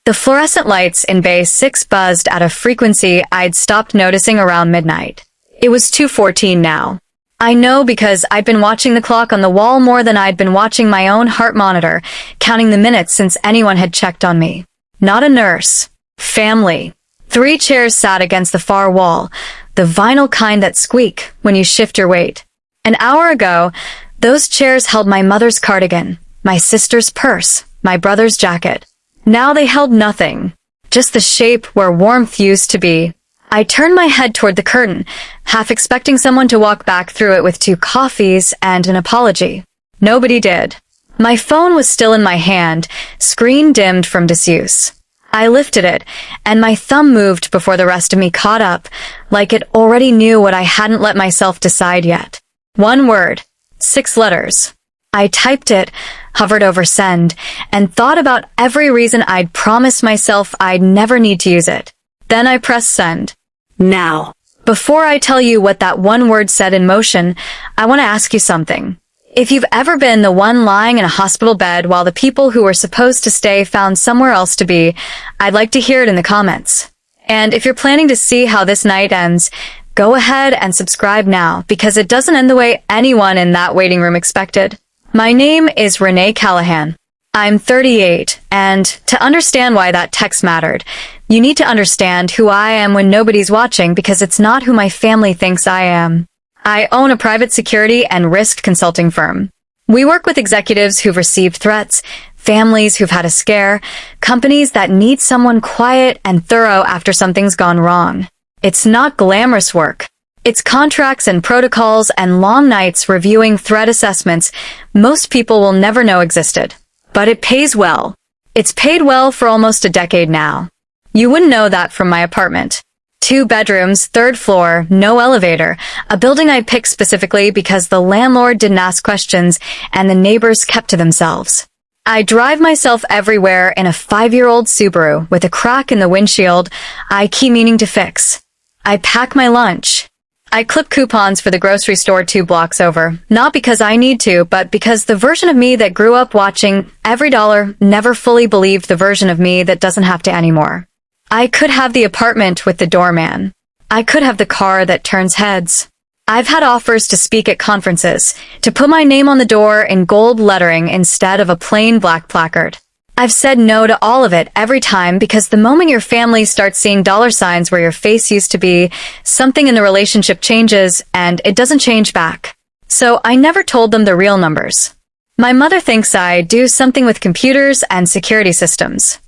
The fluorescent lights in Bay 6 buzzed at a frequency I'd stopped noticing around midnight. It was 2:14 now. I know because I'd been watching the clock on the wall more than I'd been watching my own heart monitor, counting the minutes since anyone had checked on me. Not a nurse. Family. 3 chairs sat against the far wall, the vinyl kind that squeak when you shift your weight. An hour ago, those chairs held my mother's cardigan, my sister's purse, my brother's jacket. Now they held nothing, just the shape where warmth used to be. I turned my head toward the curtain, half expecting someone to walk back through it with 2 coffees and an apology. Nobody did. My phone was still in my hand, screen dimmed from disuse. I lifted it, and my thumb moved before the rest of me caught up, like it already knew what I hadn't let myself decide yet. 1 word. 6 letters. I typed it, hovered over send, and thought about every reason I'd promised myself I'd never need to use it. Then I pressed send. Now, before I tell you what that 1 word set in motion, I want to ask you something. If you've ever been the one lying in a hospital bed while the people who were supposed to stay found somewhere else to be, I'd like to hear it in the comments. And if you're planning to see how this night ends, go ahead and subscribe now, because it doesn't end the way anyone in that waiting room expected. My name is Renee Callahan. I'm 38, and to understand why that text mattered, you need to understand who I am when nobody's watching, because it's not who my family thinks I am. I own a private security and risk consulting firm. We work with executives who've received threats, families who've had a scare, companies that need someone quiet and thorough after something's gone wrong. It's not glamorous work. It's contracts and protocols and long nights reviewing threat assessments most people will never know existed. But it pays well. It's paid well for almost a decade now. You wouldn't know that from my apartment. 2 bedrooms, 3rd floor, no elevator, a building I picked specifically because the landlord didn't ask questions and the neighbors kept to themselves. I drive myself everywhere in a 5-year-old Subaru with a crack in the windshield I keep meaning to fix. I pack my lunch. I clip coupons for the grocery store 2 blocks over, not because I need to, but because the version of me that grew up watching every dollar never fully believed the version of me that doesn't have to anymore. I could have the apartment with the doorman. I could have the car that turns heads. I've had offers to speak at conferences, to put my name on the door in gold lettering instead of a plain black placard. I've said no to all of it every time, because the moment your family starts seeing dollar signs where your face used to be, something in the relationship changes and it doesn't change back. So I never told them the real numbers. My mother thinks I do something with computers and security systems.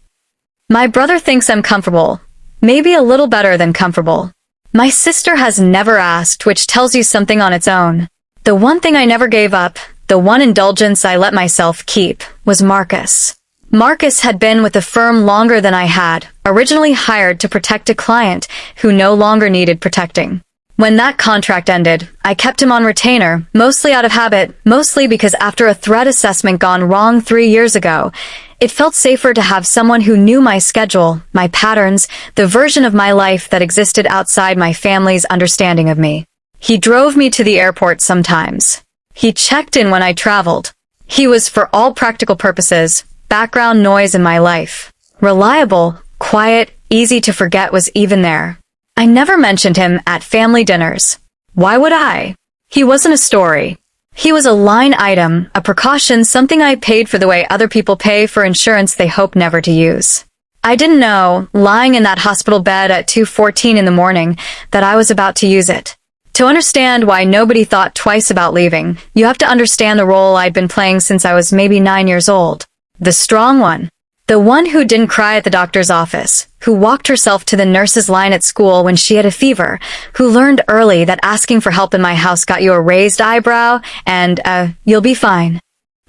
My brother thinks I'm comfortable, maybe a little better than comfortable. My sister has never asked, which tells you something on its own. The one thing I never gave up, the one indulgence I let myself keep, was Marcus. Marcus had been with the firm longer than I had, originally hired to protect a client who no longer needed protecting. When that contract ended, I kept him on retainer, mostly out of habit, mostly because after a threat assessment gone wrong 3 years ago, it felt safer to have someone who knew my schedule, my patterns, the version of my life that existed outside my family's understanding of me. He drove me to the airport sometimes. He checked in when I traveled. He was, for all practical purposes, background noise in my life. Reliable, quiet, easy to forget was even there. I never mentioned him at family dinners. Why would I? He wasn't a story. He was a line item, a precaution, something I paid for the way other people pay for insurance they hope never to use. I didn't know, lying in that hospital bed at 2:14 in the morning, that I was about to use it. To understand why nobody thought twice about leaving, you have to understand the role I'd been playing since I was maybe 9 years old. The strong one. The one who didn't cry at the doctor's office, who walked herself to the nurse's line at school when she had a fever, who learned early that asking for help in my house got you a raised eyebrow and, you'll be fine.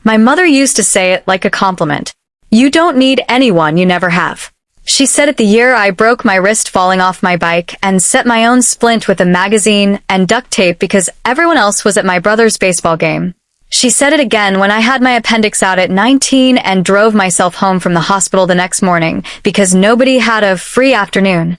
My mother used to say it like a compliment. You don't need anyone you never have. She said it the year I broke my wrist falling off my bike and set my own splint with a magazine and duct tape because everyone else was at my brother's baseball game. She said it again when I had my appendix out at 19 and drove myself home from the hospital the next morning because nobody had a free afternoon.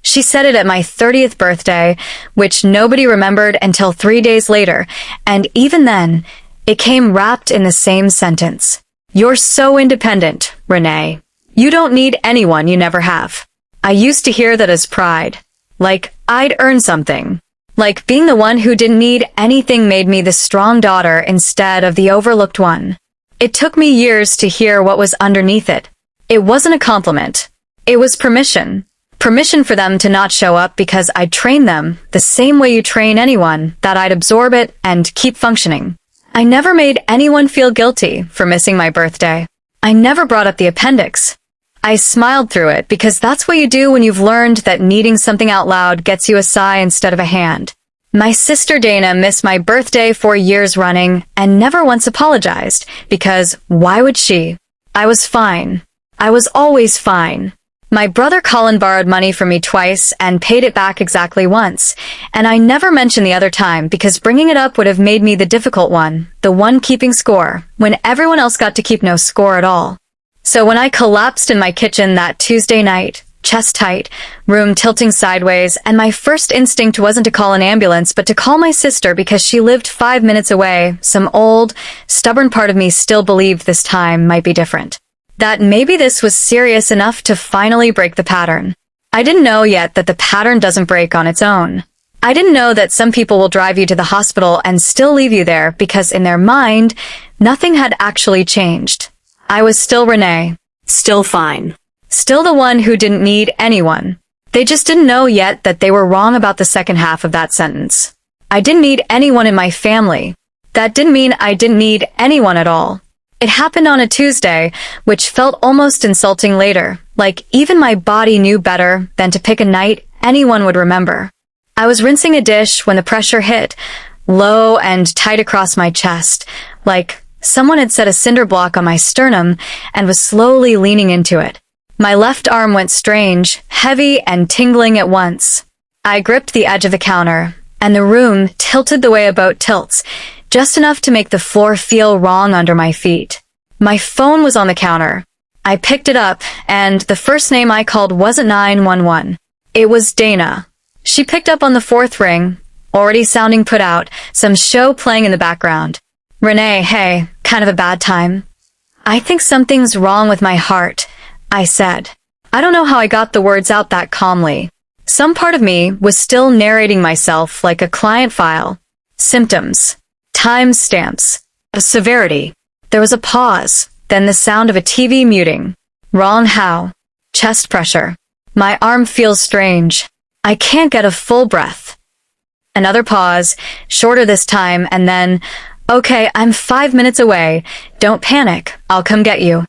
She said it at my 30th birthday, which nobody remembered until 3 days later, and even then, it came wrapped in the same sentence. You're so independent, Renee. You don't need anyone you never have. I used to hear that as pride. Like, I'd earned something. Like, being the one who didn't need anything made me the strong daughter instead of the overlooked one. It took me years to hear what was underneath it. It wasn't a compliment. It was permission. Permission for them to not show up because I'd trained them the same way you train anyone, that I'd absorb it and keep functioning. I never made anyone feel guilty for missing my birthday. I never brought up the appendix. I smiled through it because that's what you do when you've learned that needing something out loud gets you a sigh instead of a hand. My sister Dana missed my birthday 4 years running and never once apologized because why would she? I was fine. I was always fine. My brother Colin borrowed money from me twice and paid it back exactly once, and I never mentioned the other time because bringing it up would have made me the difficult one, the one keeping score, when everyone else got to keep no score at all. So when I collapsed in my kitchen that Tuesday night, chest tight, room tilting sideways, and my first instinct wasn't to call an ambulance but to call my sister because she lived 5 minutes away, some old, stubborn part of me still believed this time might be different. That maybe this was serious enough to finally break the pattern. I didn't know yet that the pattern doesn't break on its own. I didn't know that some people will drive you to the hospital and still leave you there because in their mind, nothing had actually changed. I was still Renee. Still fine. Still the one who didn't need anyone. They just didn't know yet that they were wrong about the second half of that sentence. I didn't need anyone in my family. That didn't mean I didn't need anyone at all. It happened on a Tuesday, which felt almost insulting later, like even my body knew better than to pick a night anyone would remember. I was rinsing a dish when the pressure hit, low and tight across my chest, like someone had set a cinder block on my sternum and was slowly leaning into it. My left arm went strange, heavy and tingling at once. I gripped the edge of the counter, and the room tilted the way a boat tilts, just enough to make the floor feel wrong under my feet. My phone was on the counter. I picked it up, and the first name I called wasn't 911. It was Dana. She picked up on the fourth ring, already sounding put out, some show playing in the background. Renee, hey, kind of a bad time. I think something's wrong with my heart, I said. I don't know how I got the words out that calmly. Some part of me was still narrating myself like a client file. Symptoms. Timestamps. Severity. There was a pause, then the sound of a TV muting. Wrong how. Chest pressure. My arm feels strange. I can't get a full breath. Another pause, shorter this time, and then, okay, I'm 5 minutes away. Don't panic. I'll come get you.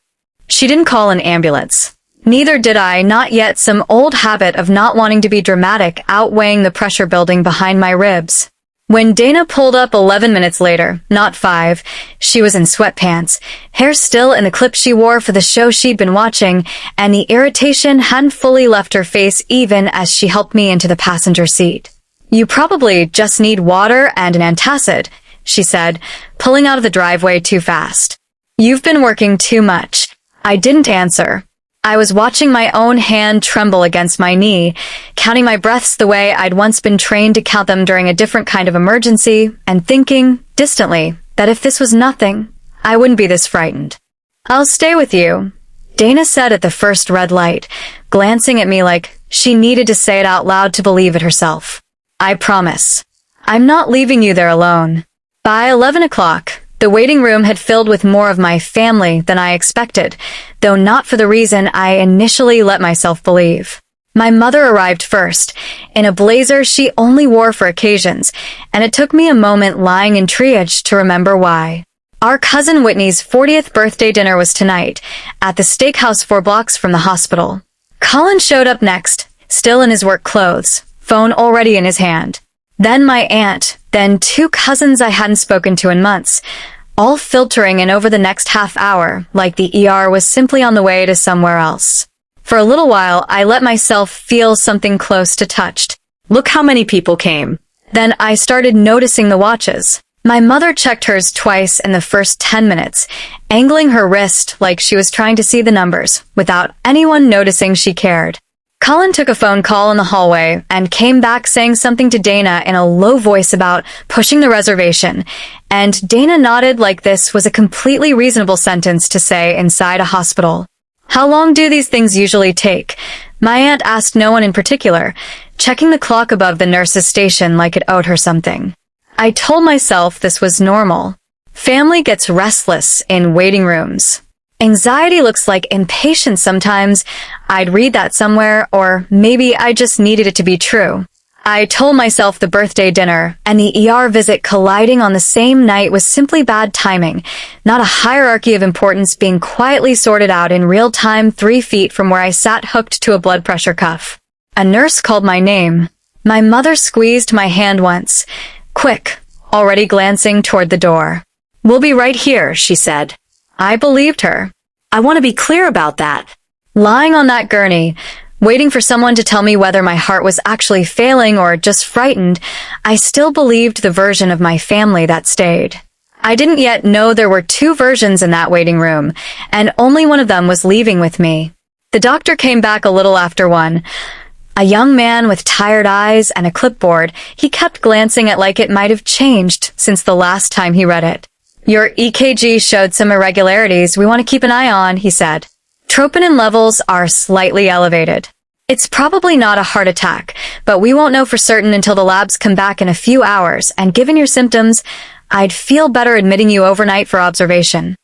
She didn't call an ambulance. Neither did I, not yet, some old habit of not wanting to be dramatic outweighing the pressure building behind my ribs. When Dana pulled up 11 minutes later, not 5, she was in sweatpants, hair still in the clip she wore for the show she'd been watching, and the irritation hadn't fully left her face even as she helped me into the passenger seat. You probably just need water and an antacid, she said, pulling out of the driveway too fast. You've been working too much. I didn't answer. I was watching my own hand tremble against my knee, counting my breaths the way I'd once been trained to count them during a different kind of emergency, and thinking, distantly, that if this was nothing, I wouldn't be this frightened. I'll stay with you, Dana said at the first red light, glancing at me like she needed to say it out loud to believe it herself. I promise. I'm not leaving you there alone. By 11 o'clock, the waiting room had filled with more of my family than I expected, though not for the reason I initially let myself believe. My mother arrived first, in a blazer she only wore for occasions, and it took me a moment lying in triage to remember why. Our cousin Whitney's 40th birthday dinner was tonight, at the steakhouse 4 blocks from the hospital. Colin showed up next, still in his work clothes, phone already in his hand. Then my aunt, then 2 cousins I hadn't spoken to in months, all filtering in over the next half hour, like the ER was simply on the way to somewhere else. For a little while, I let myself feel something close to touched. Look how many people came. Then I started noticing the watches. My mother checked hers twice in the first 10 minutes, angling her wrist like she was trying to see the numbers, without anyone noticing she cared. Colin took a phone call in the hallway and came back saying something to Dana in a low voice about pushing the reservation, and Dana nodded like this was a completely reasonable sentence to say inside a hospital. How long do these things usually take? My aunt asked no one in particular, checking the clock above the nurse's station like it owed her something. I told myself this was normal. Family gets restless in waiting rooms. Anxiety looks like impatience sometimes. I'd read that somewhere, or maybe I just needed it to be true. I told myself the birthday dinner and the ER visit colliding on the same night was simply bad timing, not a hierarchy of importance being quietly sorted out in real time 3 feet from where I sat hooked to a blood pressure cuff. A nurse called my name. My mother squeezed my hand once. Quick, already glancing toward the door. "We'll be right here," she said. I believed her. I want to be clear about that. Lying on that gurney, waiting for someone to tell me whether my heart was actually failing or just frightened, I still believed the version of my family that stayed. I didn't yet know there were 2 versions in that waiting room, and only one of them was leaving with me. The doctor came back a little after 1. A young man with tired eyes and a clipboard. He kept glancing at like it might have changed since the last time he read it. "Your EKG showed some irregularities we want to keep an eye on," he said. "Troponin levels are slightly elevated. It's probably not a heart attack, but we won't know for certain until the labs come back in a few hours, and given your symptoms, I'd feel better admitting you overnight for observation."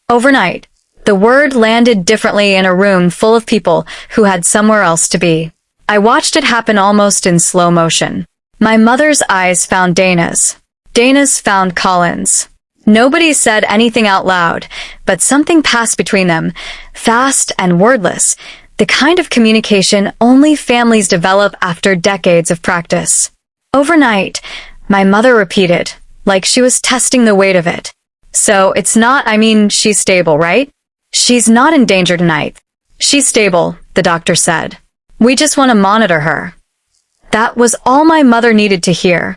Overnight. The word landed differently in a room full of people who had somewhere else to be. I watched it happen almost in slow motion. My mother's eyes found Dana's. Dana's found Colin's. Nobody said anything out loud, but something passed between them, fast and wordless, the kind of communication only families develop after decades of practice. Overnight, my mother repeated, like she was testing the weight of it. "So it's not, she's stable, right? She's not in danger tonight." "She's stable," the doctor said. "We just want to monitor her." That was all my mother needed to hear.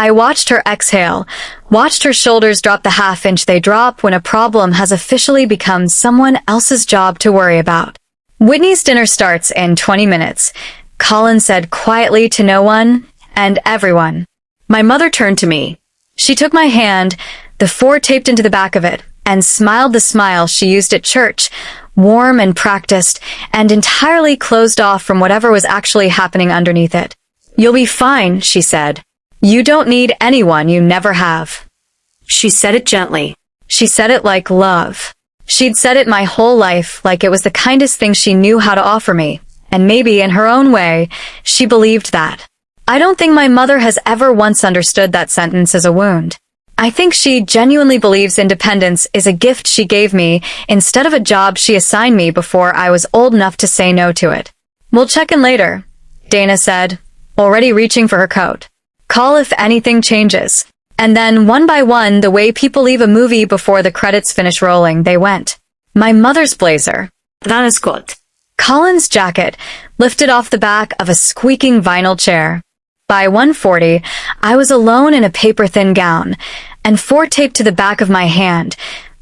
I watched her exhale, watched her shoulders drop the half-inch they drop when a problem has officially become someone else's job to worry about. "Whitney's dinner starts in 20 minutes, Colin said quietly to no one and everyone. My mother turned to me. She took my hand, the 4 taped into the back of it, and smiled the smile she used at church, warm and practiced, and entirely closed off from whatever was actually happening underneath it. "You'll be fine," she said. "You don't need anyone you never have." She said it gently. She said it like love. She'd said it my whole life, like it was the kindest thing she knew how to offer me, and maybe in her own way, she believed that. I don't think my mother has ever once understood that sentence as a wound. I think she genuinely believes independence is a gift she gave me instead of a job she assigned me before I was old enough to say no to it. "We'll check in later," Dana said, already reaching for her coat. "Call if anything changes." And then, one by one, the way people leave a movie before the credits finish rolling, they went. My mother's blazer. That is good. Colin's jacket, lifted off the back of a squeaking vinyl chair. By 1:40, I was alone in a paper-thin gown, and 4 taped to the back of my hand,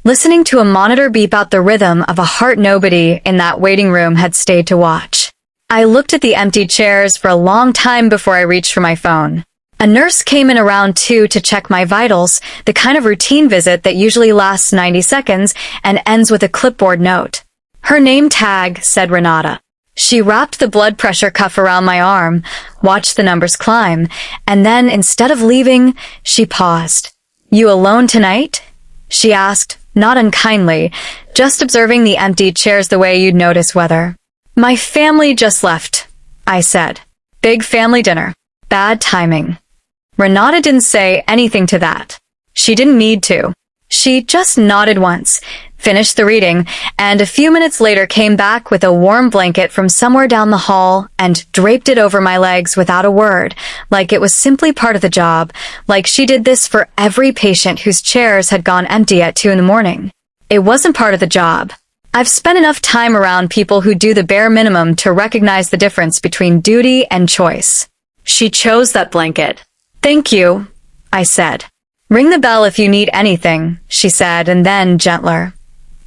listening to a monitor beep out the rhythm of a heart nobody in that waiting room had stayed to watch. I looked at the empty chairs for a long time before I reached for my phone. A nurse came in around 2 to check my vitals, the kind of routine visit that usually lasts 90 seconds and ends with a clipboard note. Her name tag said Renata. She wrapped the blood pressure cuff around my arm, watched the numbers climb, and then, instead of leaving, she paused. "You alone tonight?" she asked, not unkindly, just observing the empty chairs the way you'd notice weather. "My family just left," I said. "Big family dinner. Bad timing." Renata didn't say anything to that. She didn't need to. She just nodded once, finished the reading, and a few minutes later came back with a warm blanket from somewhere down the hall and draped it over my legs without a word, like it was simply part of the job, like she did this for every patient whose chairs had gone empty at 2 a.m. It wasn't part of the job. I've spent enough time around people who do the bare minimum to recognize the difference between duty and choice. She chose that blanket. "Thank you," I said. "Ring the bell if you need anything," she said, and then gentler.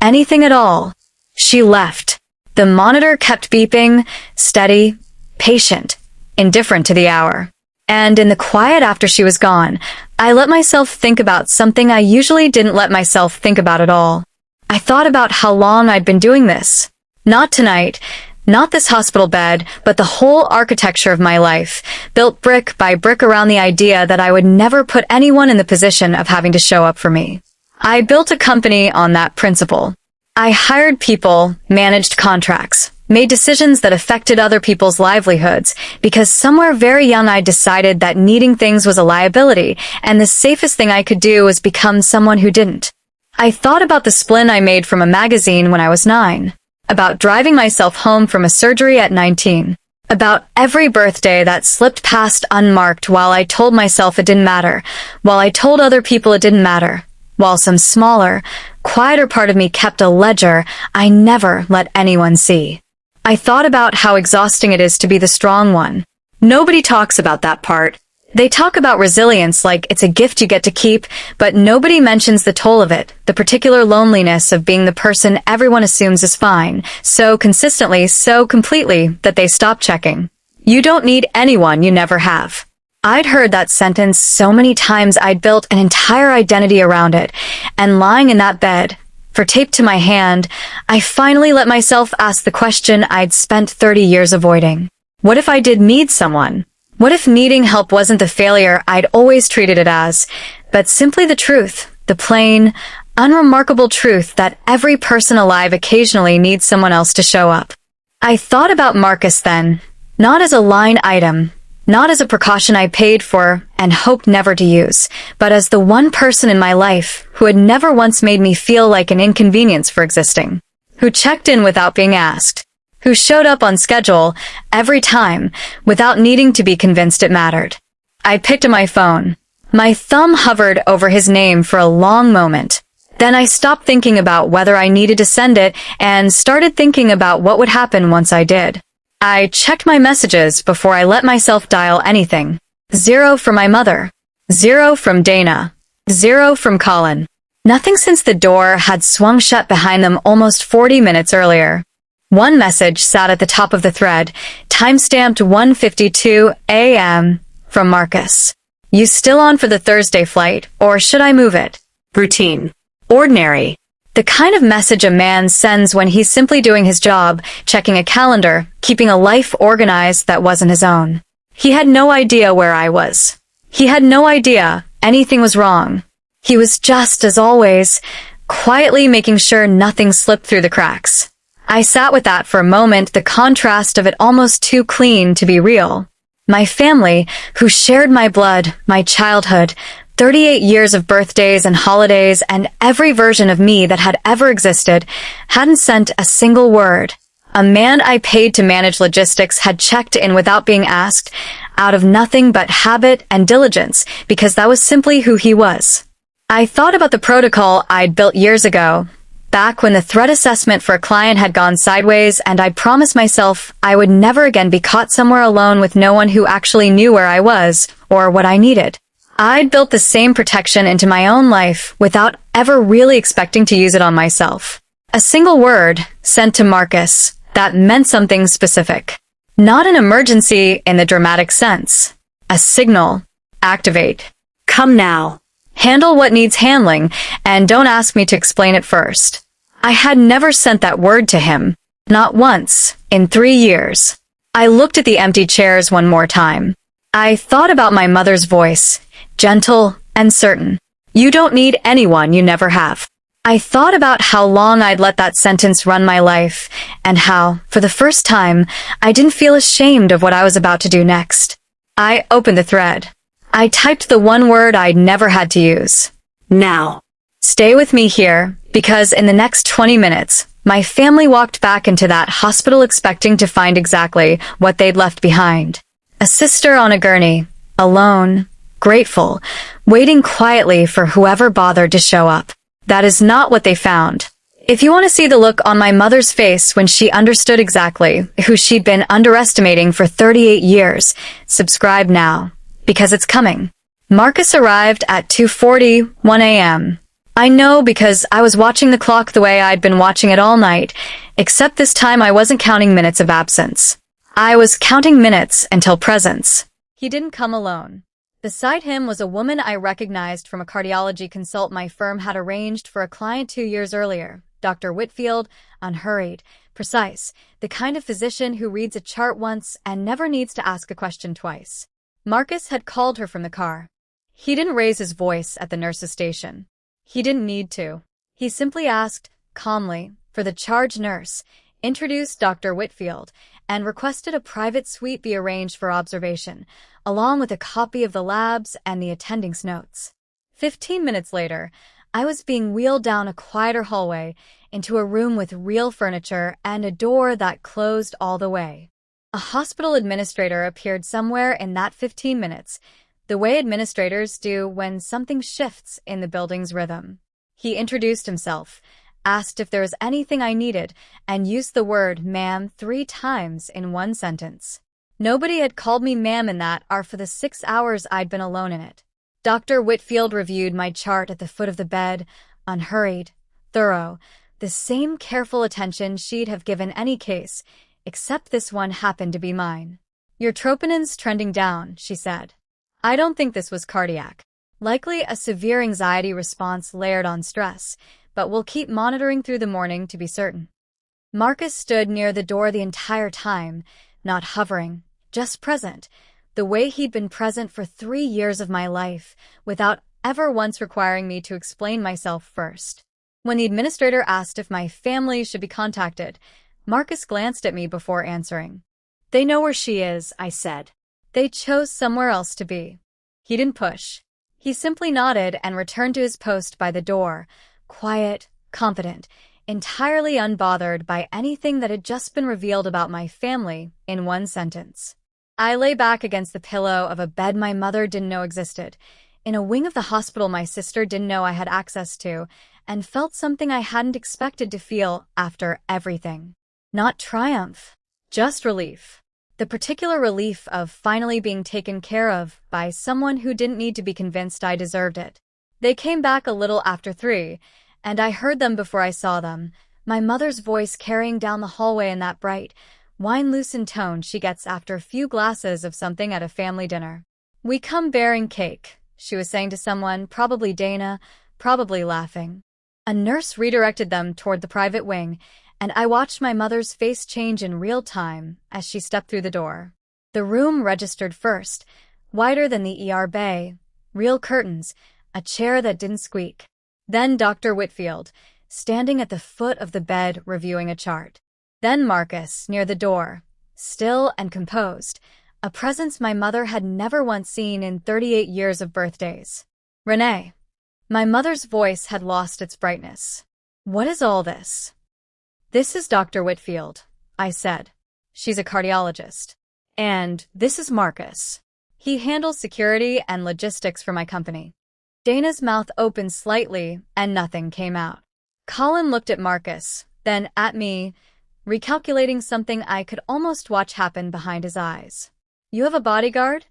"Anything at all." She left. The monitor kept beeping, steady, patient, indifferent to the hour. And in the quiet after she was gone, I let myself think about something I usually didn't let myself think about at all. I thought about how long I'd been doing this. Not tonight, not this hospital bed, but the whole architecture of my life, built brick by brick around the idea that I would never put anyone in the position of having to show up for me. I built a company on that principle. I hired people, managed contracts, made decisions that affected other people's livelihoods, because somewhere very young I decided that needing things was a liability, and the safest thing I could do was become someone who didn't. I thought about the splin I made from a magazine when I was 9, about driving myself home from a surgery at 19, about every birthday that slipped past unmarked while I told myself it didn't matter, while I told other people it didn't matter, while some smaller, quieter part of me kept a ledger I never let anyone see. I thought about how exhausting it is to be the strong one. Nobody talks about that part. They talk about resilience like it's a gift you get to keep, but nobody mentions the toll of it, the particular loneliness of being the person everyone assumes is fine, so consistently, so completely, that they stop checking. You don't need anyone you never have. I'd heard that sentence so many times I'd built an entire identity around it, and lying in that bed, for taped to my hand, I finally let myself ask the question I'd spent 30 years avoiding. What if I did need someone? What if needing help wasn't the failure I'd always treated it as, but simply the truth, the plain, unremarkable truth that every person alive occasionally needs someone else to show up? I thought about Marcus then, not as a line item, not as a precaution I paid for and hoped never to use, but as the one person in my life who had never once made me feel like an inconvenience for existing, who checked in without being asked, who showed up on schedule every time without needing to be convinced it mattered. I picked up my phone. My thumb hovered over his name for a long moment. Then I stopped thinking about whether I needed to send it and started thinking about what would happen once I did. I checked my messages before I let myself dial anything. 0 from my mother. 0 from Dana. 0 from Colin. Nothing since the door had swung shut behind them almost 40 minutes earlier. One message sat at the top of the thread, time-stamped 1:52 a.m. from Marcus. You still on for the Thursday flight, or should I move it? Routine. Ordinary. The kind of message a man sends when he's simply doing his job, checking a calendar, keeping a life organized that wasn't his own. He had no idea where I was. He had no idea anything was wrong. He was just, as always, quietly making sure nothing slipped through the cracks. I sat with that for a moment, the contrast of it almost too clean to be real. My family, who shared my blood, my childhood, 38 years of birthdays and holidays and every version of me that had ever existed, hadn't sent a single word. A man I paid to manage logistics had checked in without being asked, out of nothing but habit and diligence, because that was simply who he was. I thought about the protocol I'd built years ago, back when the threat assessment for a client had gone sideways and I promised myself I would never again be caught somewhere alone with no one who actually knew where I was or what I needed. I'd built the same protection into my own life without ever really expecting to use it on myself. A single word sent to Marcus that meant something specific. Not an emergency in the dramatic sense. A signal. Activate. Come now. Handle what needs handling, and don't ask me to explain it first. I had never sent that word to him. Not once, in 3 years. I looked at the empty chairs one more time. I thought about my mother's voice, gentle and certain. You don't need anyone you never have. I thought about how long I'd let that sentence run my life, and how, for the first time, I didn't feel ashamed of what I was about to do next. I opened the thread. I typed the one word I'd never had to use. Now. Stay with me here, because in the next 20 minutes, my family walked back into that hospital expecting to find exactly what they'd left behind. A sister on a gurney, alone, grateful, waiting quietly for whoever bothered to show up. That is not what they found. If you want to see the look on my mother's face when she understood exactly who she'd been underestimating for 38 years, subscribe now. Because it's coming. Marcus arrived at 2:41 a.m. I know because I was watching the clock the way I'd been watching it all night, except this time I wasn't counting minutes of absence. I was counting minutes until presence. He didn't come alone. Beside him was a woman I recognized from a cardiology consult my firm had arranged for a client 2 years earlier, Dr. Whitfield, unhurried, Precise, the kind of physician who reads a chart once and never needs to ask a question twice. Marcus had called her from the car. He didn't raise his voice at the nurse's station. He didn't need to. He simply asked, calmly, for the charge nurse, introduced Dr. Whitfield, and requested a private suite be arranged for observation, along with a copy of the labs and the attending's notes. 15 minutes later, I was being wheeled down a quieter hallway into a room with real furniture and a door that closed all the way. A hospital administrator appeared somewhere in that 15 minutes, the way administrators do when something shifts in the building's rhythm. He introduced himself, asked if there was anything I needed, and used the word ma'am 3 times in one sentence. Nobody had called me ma'am in that hour for the 6 hours I'd been alone in it. Dr. Whitfield reviewed my chart at the foot of the bed, unhurried, thorough, the same careful attention she'd have given any case, except this one happened to be mine. Your troponin's trending down, she said. I don't think this was cardiac. Likely a severe anxiety response layered on stress, but we'll keep monitoring through the morning to be certain. Marcus stood near the door the entire time, not hovering, just present, the way he'd been present for 3 years of my life, without ever once requiring me to explain myself first. When the administrator asked if my family should be contacted, Marcus glanced at me before answering. They know where she is, I said. They chose somewhere else to be. He didn't push. He simply nodded and returned to his post by the door, quiet, confident, entirely unbothered by anything that had just been revealed about my family in one sentence. I lay back against the pillow of a bed my mother didn't know existed, in a wing of the hospital my sister didn't know I had access to, and felt something I hadn't expected to feel after everything. Not triumph, just relief. The particular relief of finally being taken care of by someone who didn't need to be convinced I deserved it. They came back a little after 3, and I heard them before I saw them, my mother's voice carrying down the hallway in that bright, wine-loosened tone she gets after a few glasses of something at a family dinner. We come bearing cake, she was saying to someone, probably Dana, probably laughing. A nurse redirected them toward the private wing, and I watched my mother's face change in real time as she stepped through the door. The room registered first, wider than the ER bay, real curtains, a chair that didn't squeak. Then Dr. Whitfield, standing at the foot of the bed reviewing a chart. Then Marcus, near the door, still and composed, a presence my mother had never once seen in 38 years of birthdays. Renee. My mother's voice had lost its brightness. What is all this? This is Dr. Whitfield, I said. She's a cardiologist. And this is Marcus. He handles security and logistics for my company. Dana's mouth opened slightly and nothing came out. Colin looked at Marcus, then at me, recalculating something I could almost watch happen behind his eyes. You have a bodyguard?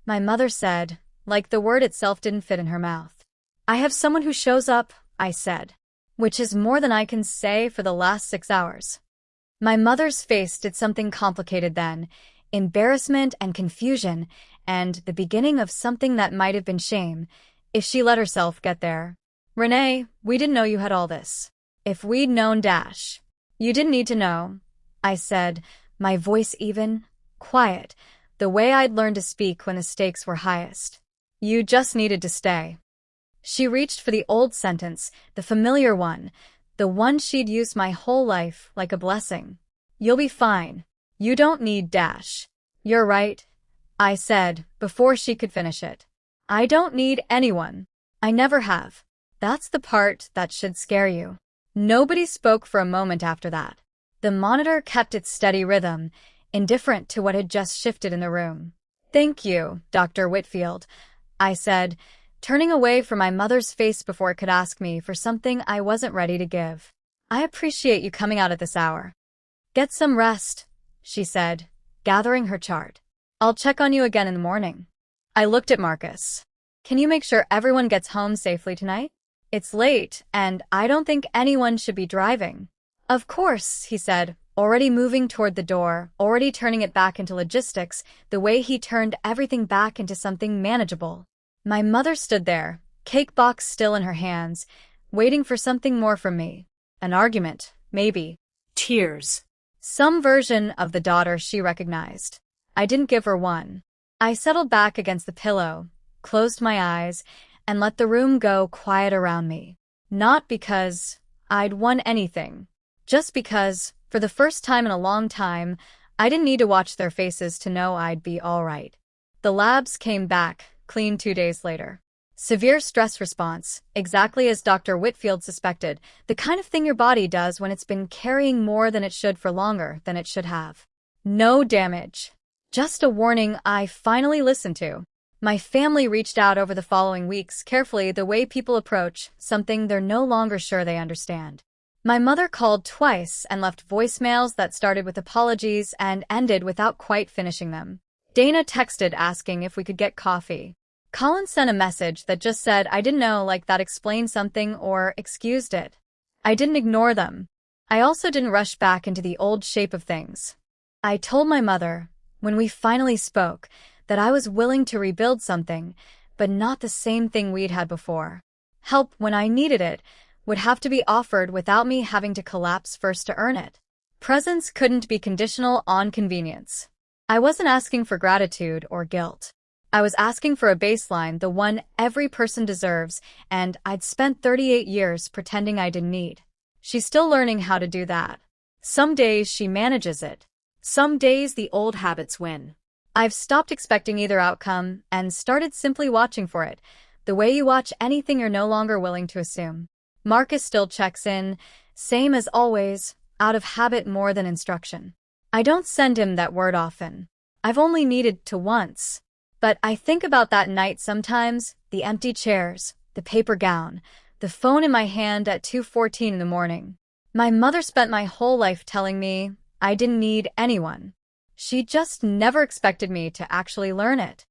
My mother said, like the word itself didn't fit in her mouth. I have someone who shows up, I said, which is more than I can say for the last 6 hours. My mother's face did something complicated then, embarrassment and confusion, and the beginning of something that might have been shame, if she let herself get there. Renee, we didn't know you had all this. If we'd known dash. You didn't need to know, I said, my voice even, quiet, the way I'd learned to speak when the stakes were highest. You just needed to stay. She reached for the old sentence, the familiar one, the one she'd used my whole life like a blessing. You'll be fine. You don't need dash. You're right, I said, before she could finish it. I don't need anyone. I never have. That's the part that should scare you. Nobody spoke for a moment after that. The monitor kept its steady rhythm, indifferent to what had just shifted in the room. Thank you, Dr. Whitfield, I said, turning away from my mother's face before it could ask me for something I wasn't ready to give. I appreciate you coming out at this hour. Get some rest, she said, gathering her chart. I'll check on you again in the morning. I looked at Marcus. Can you make sure everyone gets home safely tonight? It's late, and I don't think anyone should be driving. Of course, he said, already moving toward the door, already turning it back into logistics, the way he turned everything back into something manageable. My mother stood there, cake box still in her hands, waiting for something more from me. An argument, maybe. Tears. Some version of the daughter she recognized. I didn't give her one. I settled back against the pillow, closed my eyes, and let the room go quiet around me. Not because I'd won anything, just because, for the first time in a long time, I didn't need to watch their faces to know I'd be all right. The labs came back, clean 2 days later. Severe stress response, exactly as Dr. Whitfield suspected, the kind of thing your body does when it's been carrying more than it should for longer than it should have. No damage. Just a warning I finally listened to. My family reached out over the following weeks, carefully the way people approach something they're no longer sure they understand. My mother called twice and left voicemails that started with apologies and ended without quite finishing them. Dana texted asking if we could get coffee. Colin sent a message that just said I didn't know, like that explained something or excused it. I didn't ignore them. I also didn't rush back into the old shape of things. I told my mother, when we finally spoke, that I was willing to rebuild something, but not the same thing we'd had before. Help when I needed it would have to be offered without me having to collapse first to earn it. Presence couldn't be conditional on convenience. I wasn't asking for gratitude or guilt. I was asking for a baseline, the one every person deserves, and I'd spent 38 years pretending I didn't need. She's still learning how to do that. Some days she manages it. Some days the old habits win. I've stopped expecting either outcome and started simply watching for it, the way you watch anything you're no longer willing to assume. Marcus still checks in, same as always, out of habit more than instruction. I don't send him that word often. I've only needed to once. But I think about that night sometimes, the empty chairs, the paper gown, the phone in my hand at 2:14 in the morning. My mother spent my whole life telling me I didn't need anyone. She just never expected me to actually learn it.